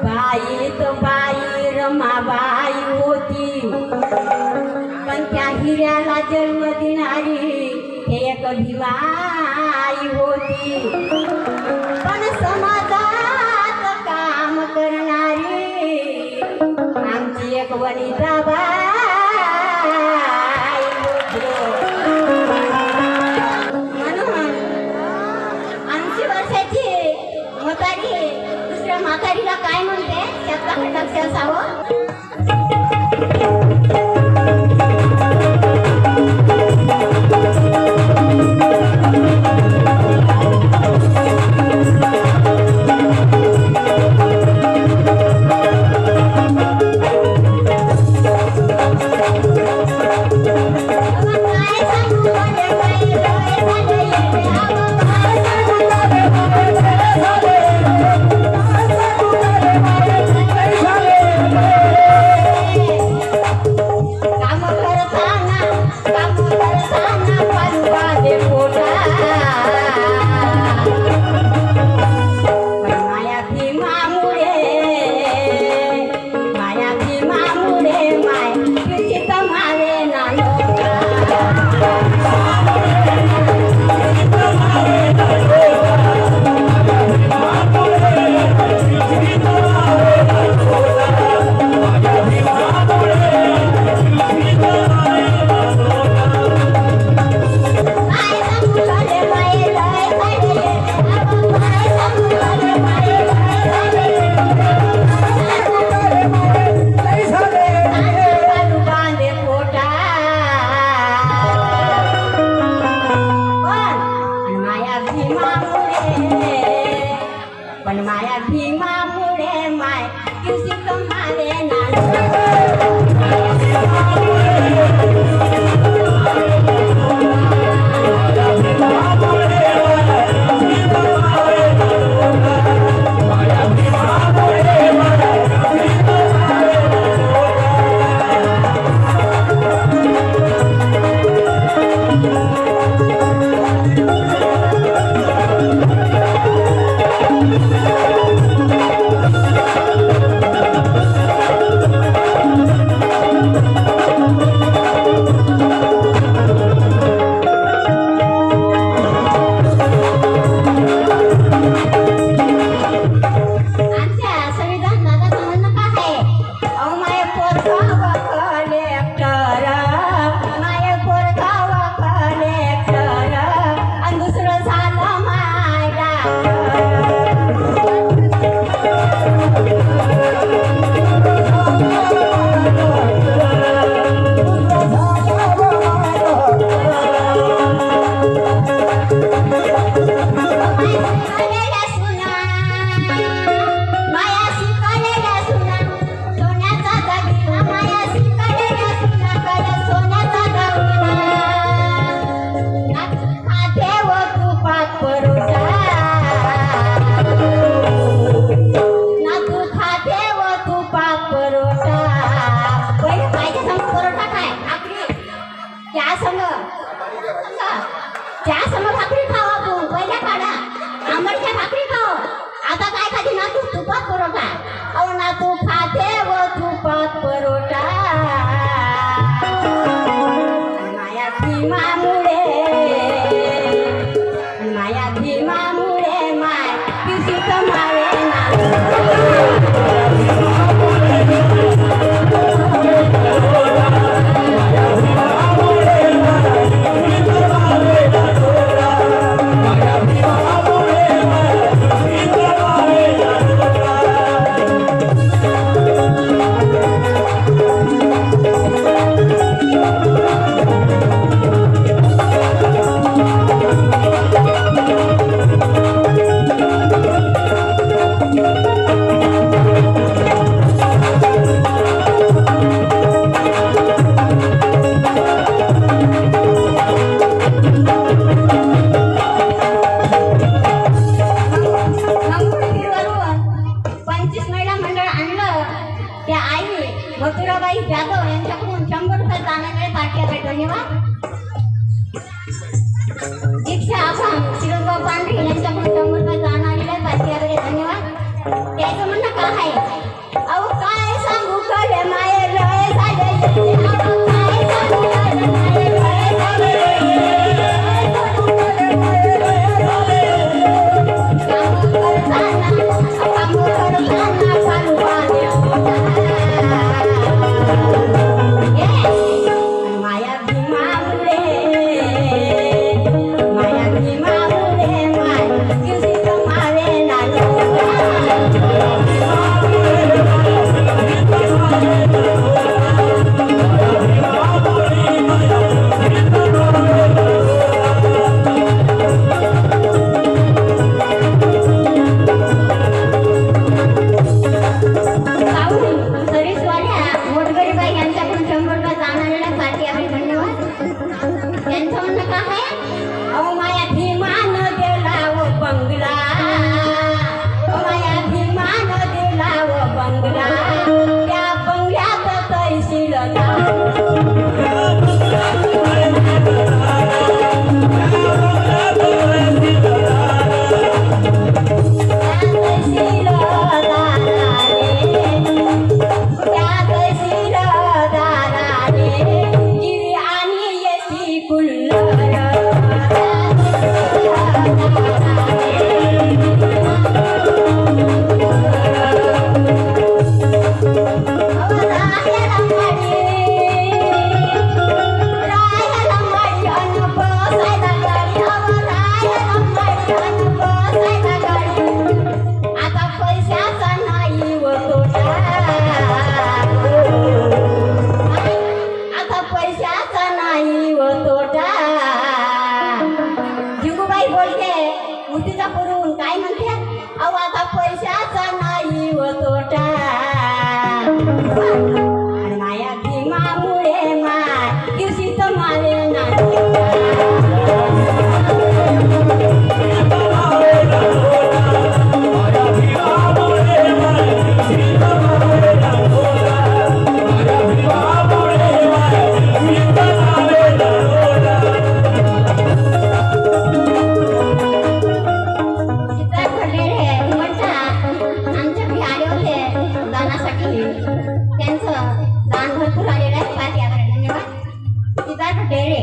बाई तो बाई रमाबाई होती, पण त्या हिऱ्याला जन्म देणारी एक भिवाई होती, पण समाजात काम करणारी आमची एक वनिता बाई होती. म्हणून 80 वर्षाची म्हातारी दुसऱ्या म्हातारीला काय म्हणते त्याचा लक्ष असावं. पण माया भीमामुळे माय किसी कमावे त्या समोर भाकरी खावा तू पहिल्या काढा आंबटच्या भाकरी खाओ. आता काय खाते ना तू तुपात परोठा. अहो ना तू खाते व तुपात परोठा. माया भीमामुळे माय किसी कमावे ना. मथुराबाई जाधव यांच्याकडून 100 रुपये दानाकडे पाठवले. धन्यवाद. दीक्षा आसाम शिरोजबाब पांढरे यांच्याकडून 100 रुपये दान आलेले पाठवले. धन्यवाद. त्याचं म्हणणं काय आहे बंगला त्या बंगल्यात तैसील काय म्हणते अहो आता पैशाचा नाही व तोटा आणि माया भीमामुळे माय दिवशी तर माले त्यांचं दान भरपूर आलेलं आहे फार यावर धन्यवाद सिद्धार्थ डेरे